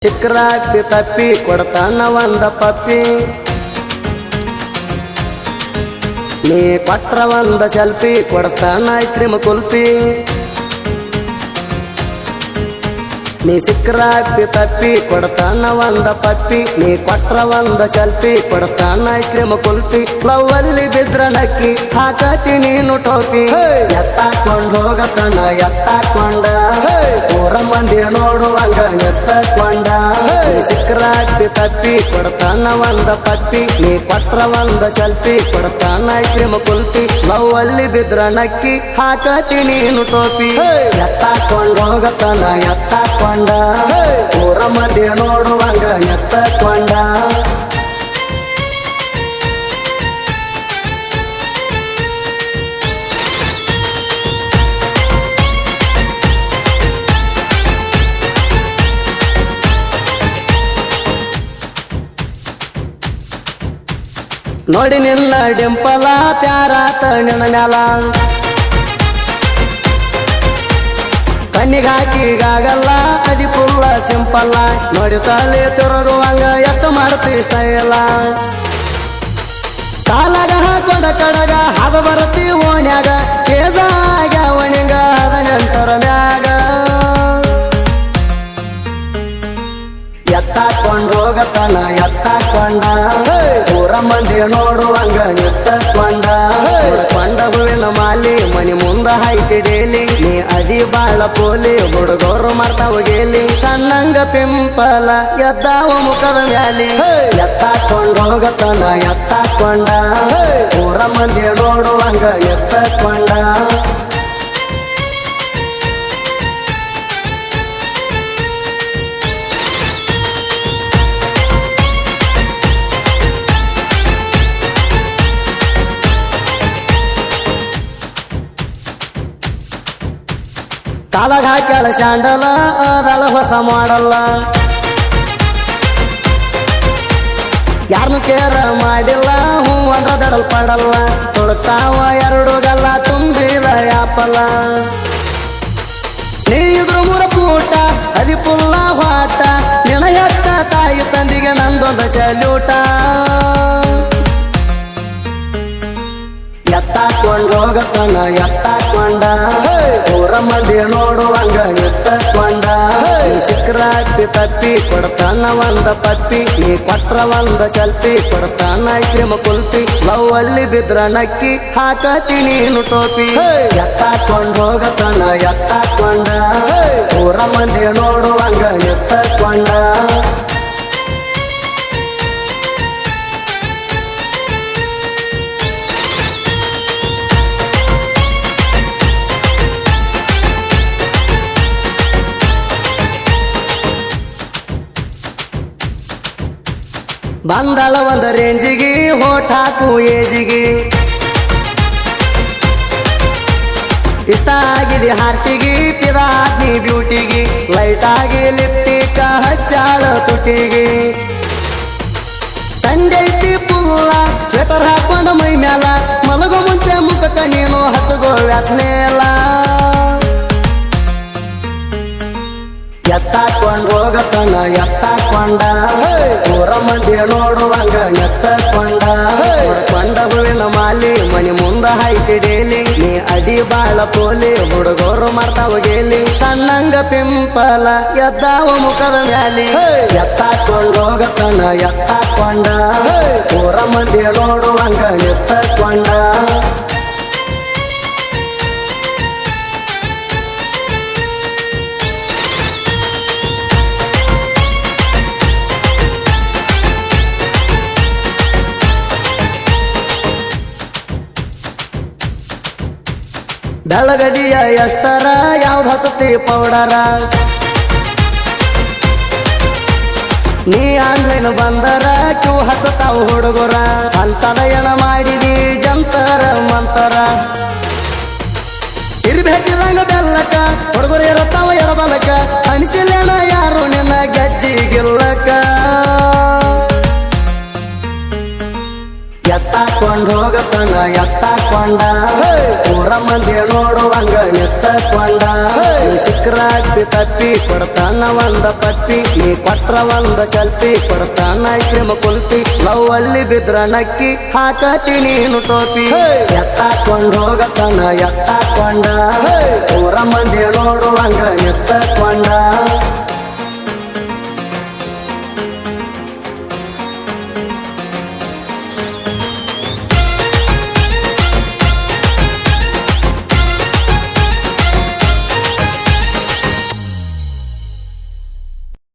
ಚಿಕ್ಕರಾಗ್ತಿ ತಪ್ಪಿ ಕೊಡ್ತಾನ ಒಂದ ಪಪ್ಪಿ ನೀ ಕೊಟ್ರ ಒಂದ ಸೆಲ್ಫಿ ಕೊಡ್ತಾನ ಐಸ್ ಕ್ರೀಮ್ ಕುಲ್ಫಿ ನೀ ಸಿಕ್ಕರಾಗ್ತಿ ತಪ್ಪಿ ಕೊಡ್ತಾನ ಒಂದ ಪಪ್ಪಿ ನೀ ಕೊಟ್ರ ಒಂದ ಸೆಲ್ಫಿ ಕೊಡ್ತಾನ ಐಸ್ ಕ್ರೀಮ್ ಕುಲ್ಫಿ ಲವ್ ಅಲ್ಲಿ ಬಿದ್ರ ನಕ್ಕಿ ಹಾಕತಿ ನೀನು ಟೋಪಿ ಎತ್ತಾಕೊಂಡ್ ಹೋಗತನ ಎತ್ತಾಕೊಂಡ ಊರ ಮಂದಿ ನೋಡುವಂಗ ಎತ್ತಕೊಂಡ ನೀ ಸಿಕ್ಕರಾಗ್ತಿ ತಪ್ಪಿ ಕೊಡ್ತಾನ ಒಂದ ಪಪ್ಪಿ ನೀ ಕೊಟ್ರ ಒಂದ ಸೆಲ್ಫಿ ಕೊಡ್ತಾನ ಐಸ್ ಕ್ರೀಮ್ ಕುಲ್ಫಿ ಲವ್ ಅಲ್ಲಿ ಬಿದ್ರ ನಕ್ಕಿ ಹಾಕತಿ ನೀನು ಟೋಪಿ ಎತ್ತಾಕೊಂಡ್ ಹೋಗತನ ಎತ್ತಾಕೊಂಡ ಊರ ಮಧ್ಯೆ ನೋಡುವಂಗ ಎತ್ತಕೊಂಡ ನೋಡಿ ನಿನ್ನ ಡಿಂಪಲ ಪ್ಯಾರಾತ ನಿನ್ನ ಮ್ಯಾಲ ಕಣ್ಣಿಗಾಕಿಗಾಗಲ್ಲ ಅದಿ ಫುಲ್ಲ ಸಿಂಪಲ್ಲ ನೋಡಿ ತಾಲಿ ತಿರುಗುವಂಗ ಎಷ್ಟು ಮಾಡ್ತಿ ಇಷ್ಟ ಇಲ್ಲ ಕಾಲಾಗ ಹಾಕೊಂಡ ಕಡಗ ಹದ ಬರತಿ ಓಣ್ಯಾಗ ಕೇಜಾಗ ಒಣಿಗ 18 ಮ್ಯಾಗ ಎತ್ತಾಕೊಂಡ್ ಹೋಗತನ ಎತ್ತಾಕೊಂಡ ಊರ ಮಂದಿ ನೋಡುವಂಗ ಎತ್ತಕೊಂಡ ಕೊಂಡ ಹೂವಿನ ಮಾಲಿ ಮನಿ ಮುಂದ ಹಾಯ್ತಿ ಡೇಲಿ ನೀ ಅದಿ ಬಾಳ ಪೋಲಿ ಹುಡುಗರು ಮಾಡ್ತಾವ ಗೇಲಿ ಸಣ್ಣಂಗ ಪಿಂಪಲ ಎದ್ದಾವ ಮುಖದ ಮ್ಯಾಲಿ ಎತ್ತಾಕೊಂಡ್ ಹೋಗತನ ಎತ್ತಾಕೊಂಡ ಊರ ಮಂದಿ ನೋಡುವಂಗ ಎತ್ತಕೊಂಡ ಕಾಲಾಗ ಹಾಕ್ಯಾಳ ಸ್ಯಾಂಡಲ ಅದಳ ಹೊಸ ಮಾಡಲ್ಲ ಯಾರನ್ನು ಕೇರ ಮಾಡಿಲ್ಲ ಹೂ ಅಂದ್ರ ದಡಲ್ ಪಡಲ್ಲ ತೊಳ್ತಾವ 2 ಗಲ್ಲ ತುಂಬಿದ ಯಾಪಲ್ಲ ನೀ ಇದ್ರು 3 ಪೂಟ ಅದಿ ಪುಲ್ಲ ಹಾಟ ನಿನ ಹೆತ್ತ ತಾಯಿ ತಂದಿಗೆ ನಂದೊಂದ ಸಲ್ಯೂಟ ಎತ್ತಾಕೊಂಡ್ ಹೋಗತನ ಎತ್ತಾಕೊಂಡ ಊರ ಮಂದಿ ನೋಡುವಂಗ ಎತ್ತಕೊಂಡ ಸಿಕ್ಕರಾಗ್ತಿ ತಪ್ಪಿ ಕೊಡ್ತಾನ ಒಂದ ಪಪ್ಪಿ ನೀ ಕೊಟ್ರ ಒಂದ ಸೆಲ್ಫಿ ಕೊಡ್ತಾನ ಐಸ್ ಕ್ರೀಮ್ ಕುಲ್ಫಿ ಲವ್ ಅಲ್ಲಿ ಬಿದ್ರ ನಕ್ಕಿ ಹಾಕತಿ ನೀನು ಟೋಪಿ ಎತ್ತಾಕೊಂಡ್ ಹೋಗತನ ಎತ್ತಾಕೊಂಡ ಊರ ಮಂದಿ ನೋಡುವಂಗ ಎತ್ತಕೊಂಡ ಬಂದಳ ಒಂದ ರೇಂಜಿಗೆ ಹೋಟ್ ಹಾಕು ಏಜಿಗೆ ಇಷ್ಟ ಆಗಿದೆ ಹಾರ್ಟಿಗೆ ಪಿರಾಟ್ನಿ ಬ್ಯೂಟಿಗೆ ಲೈಟ್ ಆಗಿ ಲಿಪ್ಟಿಕ ಹಚ್ಚಾಳ ತುಟಿಗೆ ತಂಡೈತಿ ಪುಲ್ಲ ಸ್ವೆಟರ್ ಹಾಕೊಂಡ ಮೈ ಮ್ಯಾಲ ಮಲಗೋ ಮುಂಚೆ ಮುಖಕ್ಕ ನೀನು ಹಚ್ಚಗೋ ವ್ಯಾಸನೇಲ ಎತ್ತಾಕೊಂಡ್ ಹೋಗತನ ಎತ್ತಾಕೊಂಡ ಊರ ಮಂದಿ ನೋಡುವಂಗ ಎತ್ತಕೊಂಡ ಕೊಂಡ ಹೂವಿನ ಮಾಲಿ ಮನಿ ಮುಂದ ಹಾಯ್ತಿ ಡೇಲಿ ನೀ ಅಡಿ ಬಾಳ ಪೋಲಿ ಹುಡುಗರು ಮಾಡ್ತಾವ ಗೇಲಿ ಸಣ್ಣಂಗ ಪಿಂಪಲ ಎದ್ದಾವ ಮುಖದ ಮ್ಯಾಲಿ ಎತ್ತಾಕೊಂಡ್ ಹೋಗತನ ಎತ್ತಾಕೊಂಡ ಊರ ಮಂದಿ ನೋಡುವಂಗ ಎತ್ತಕೊಂಡ ಬೆಳಗದಿಯ ಎಷ್ಟರ ಯಾವ್ದು ಹಚ್ಚತಿ ಪೌಡರ ನೀ ಆನ್ಲೈನ್ ಬಂದರ ಕ್ಯೂ ಹಚ್ಚತಾವ ಹುಡುಗರ ಅಂತದ ಎಣ ಮಾಡಿದಿ ಜಂತರ ಮಂತರ ಇರ್ಬೇಕಿದಂಗ ಬೆಲ್ಲಕ ಹುಡುಗರು ಇರತ್ತಾವ ಎಡಬಲಕ ಅನಿಸಿಲ್ಲೇಣ ಯಾರು ನಿನ್ನ ಗಜ್ಜಿಗಿಲ್ಲಕ ಎತ್ತಾಕೊಂಡ್ ಹೋಗತನ ಎತ್ತಾಕೊಂಡ ಎತ್ತಾಕೊಂಡ ಪೂರ ಮಂದಿ ನೋಡುವಂಗ ಎತ್ತಕೊಂಡ ಸಿಕ್ರ ಅಪ್ಪಿ ತಪ್ಪಿ ಕೊಡ್ತಾನ ಒಂದ ಪಪ್ಪಿ ನೀ ಕೊಟ್ರ ಒಂದ ಸೆಲ್ಫಿ ಕೊಡ್ತಾನ ಐಸ್ ಕ್ರೀಮ್ ಕುಲ್ಫಿ ಲವ್ ಅಲ್ಲಿ ಬಿದ್ರ ನಕ್ಕಿ ಹಾಕತಿ ನೀನು ಟೋಪಿ ಎತ್ತಾಕೊಂಡ್ ಹೋಗತನ ಎತ್ತಾಕೊಂಡ ಪೂರ ಮಂದಿ ನೋಡುವಂಗ ಎತ್ತಕೊಂಡ